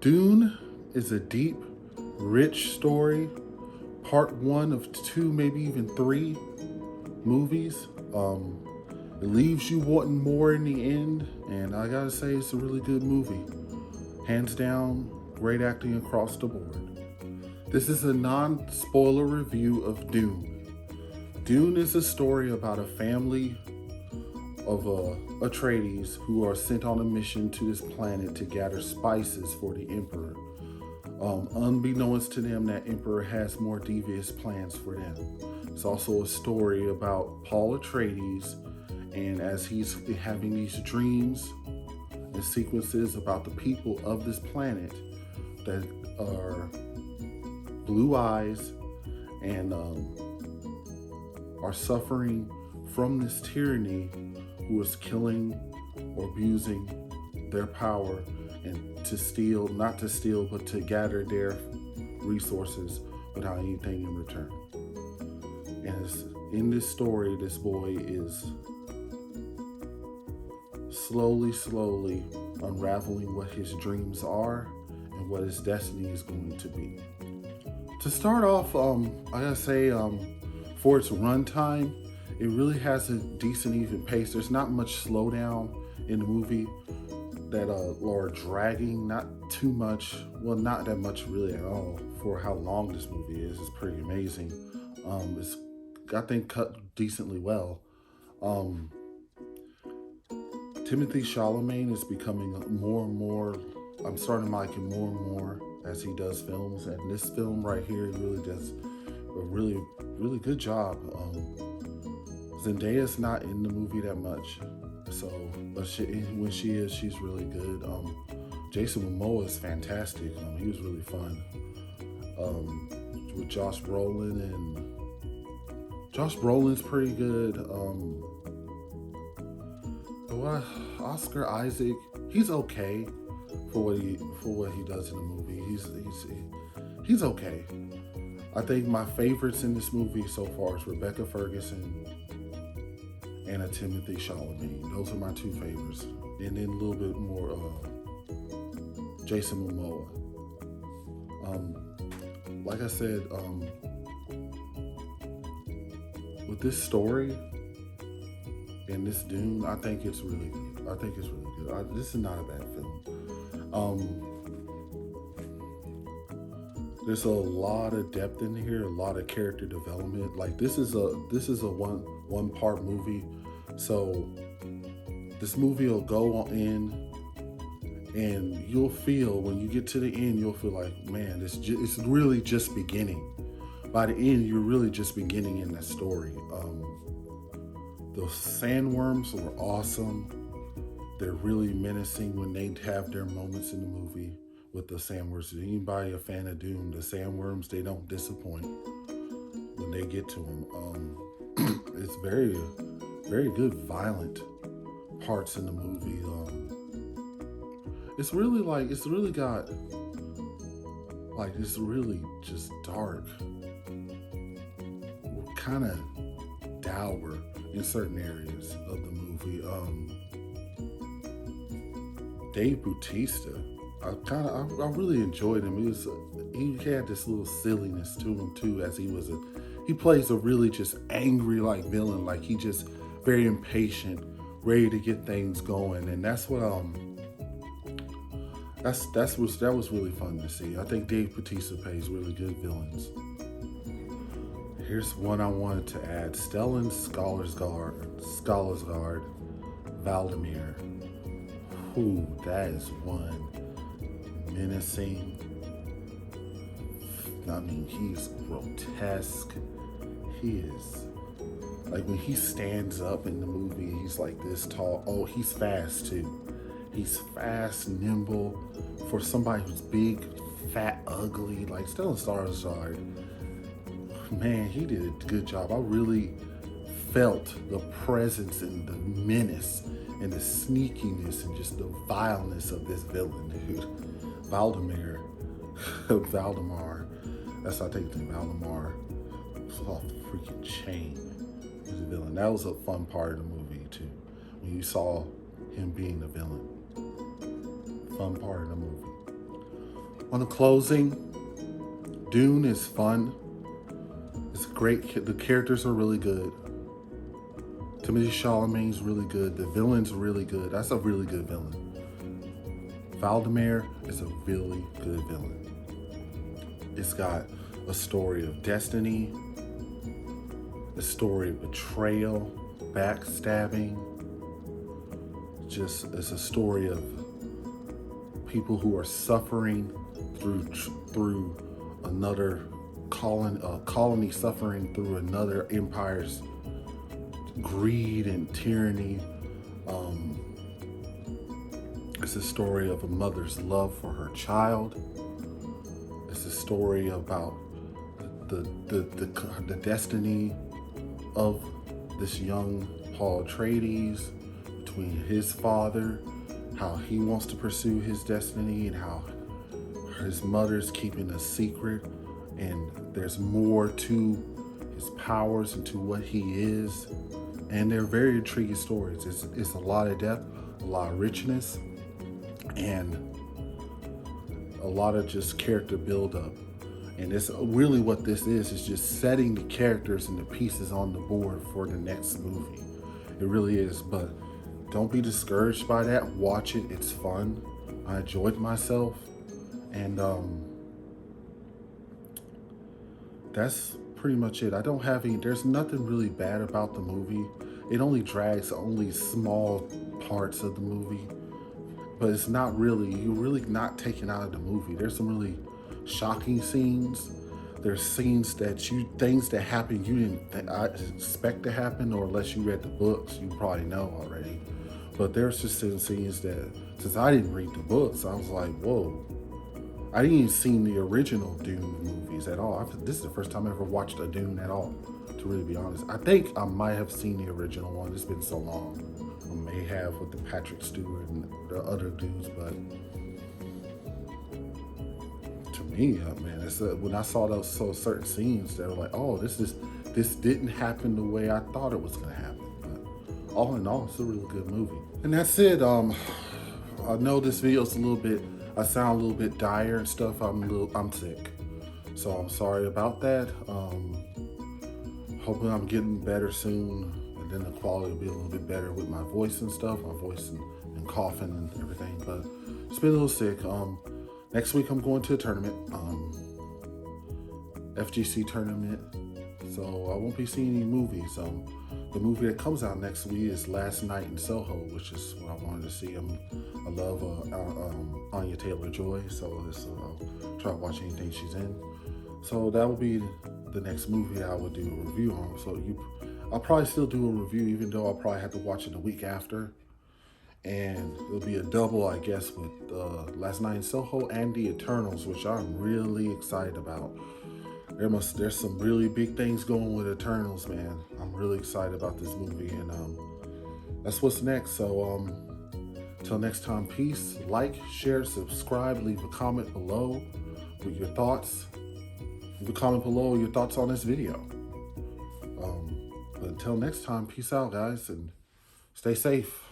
Dune is a deep, rich story, part one of two, maybe even three movies. It leaves you wanting more in the end, and I gotta say, it's a really good movie. Hands down, great acting across the board. This is a non spoiler review of Dune. Dune is a story about a family of Atreides who are sent on a mission to this planet to gather spices for the Emperor. Unbeknownst to them, that Emperor has more devious plans for them. It's also a story about Paul Atreides, and as he's having these dreams and sequences about the people of this planet that are blue eyes and are suffering from this tyranny who is killing or abusing their power and to steal, not to steal, but to gather their resources without anything in return. And in this story, this boy is slowly unraveling what his dreams are and what his destiny is going to be. To start off, I gotta say, for its runtime, it really has a decent even pace. There's not much slowdown in the movie that are dragging, not too much. Well, not that much really at all for how long this movie is. It's pretty amazing. It's, I think, cut decently well. Timothy Chalamet is becoming more and more, I'm starting to like him more and more as he does films. And this film right here really does a really good job. Zendaya's not in the movie that much, so but when she is, she's really good. Jason Momoa is fantastic. He was really fun. With Josh Brolin, and Josh Brolin's pretty good. Oscar Isaac, he's okay for what he does in the movie. He's okay. I think my favorites in this movie so far is Rebecca Ferguson and a Timothy Chalamet. Those are my two favorites. And then a little bit more Jason Momoa. Like I said, with this story and this Dune, I think it's really good. This is not a bad film. There's a lot of depth in here, a lot of character development. Like this is a one part movie, so this movie will go on in, and you'll feel when you get to the end, you'll feel like, man, it's really just beginning. By the end, you're really just beginning in that story. The sandworms were awesome. They're really menacing when they have their moments in the movie. With the sandworms, anybody a fan of Dune, the sandworms, they don't disappoint when they get to them. It's very good violent parts in the movie. It's really just dark, kind of dour in certain areas of the movie. Dave Bautista, I really enjoyed him. He had this little silliness to him too, as he plays a really just angry like villain, like he just very impatient, ready to get things going, and that's what that was really fun to see. I think Dave Bautista plays really good villains. Here's one I wanted to add: Stellan Skarsgård, Valdemar. Ooh, that is one. Menacing. I mean, he's grotesque. He is like when he stands up in the movie, he's like this tall. Oh, he's fast too. He's fast, nimble. For somebody who's big, fat, ugly, like Stellan Skarsgård, man, he did a good job. I really felt the presence and the menace and the sneakiness and just the vileness of this villain, dude. Valdemar. That's how I take the Valdemar. It's off the freaking chain. He's a villain. That was a fun part of the movie too, when you saw him being the villain. Fun part of the movie. On the closing, Dune is fun. It's great. The characters are really good. Timothée Chalamet's really good. The villain's really good. That's a really good villain. Valdemar is a really good villain. It's got a story of destiny, a story of betrayal, backstabbing. It's a story of people who are suffering through another colony suffering through another empire's greed and tyranny. It's a story of a mother's love for her child. It's a story about the destiny of this young Paul Atreides, between his father, how he wants to pursue his destiny, and how his mother's keeping a secret, and there's more to his powers and to what he is. And they're very intriguing stories. It's a lot of depth, a lot of richness, and a lot of just character build-up. And it's really what this is just setting the characters and the pieces on the board for the next movie. It really is, but don't be discouraged by that. Watch it, it's fun. I enjoyed myself. And that's pretty much it. There's nothing really bad about the movie. It only drags only small parts of the movie, but it's not really, you're really not taken out of the movie. There's some really shocking scenes. There's things that happen you didn't expect to happen, or unless you read the books, you probably know already. But there's just some scenes that, since I didn't read the books, I was like, whoa. I didn't even see the original Dune movies at all. This is the first time I ever watched a Dune at all, to really be honest. I think I might have seen the original one. It's been so long. I may have with the Patrick Stewart and the other dudes, but to me, man, when I saw those certain scenes, they were like, oh, this didn't happen the way I thought it was gonna happen. But all in all, it's a really good movie. And that's it. I know this video's I sound a little bit dire and stuff. I'm sick, so I'm sorry about that. Hoping I'm getting better soon, and then the quality will be a little bit better with my voice and stuff, and coughing and everything. But just been a little sick. Next week I'm going to a tournament, FGC tournament, so I won't be seeing any movies. The movie that comes out next week is Last Night in Soho, which is what I wanted to see. I love Anya Taylor-Joy, so I'll try to watch anything she's in. So that will be the next movie I would do a review on. So I'll probably still do a review, even though I'll probably have to watch it the week after. And it'll be a double, I guess, with Last Night in Soho and The Eternals, which I'm really excited about. There's some really big things going with Eternals, man. I'm really excited about this movie, and that's what's next. So till next time, peace. Like, share, subscribe, leave a comment below with your thoughts. Leave a comment below your thoughts on this video. But until next time, peace out, guys, and stay safe.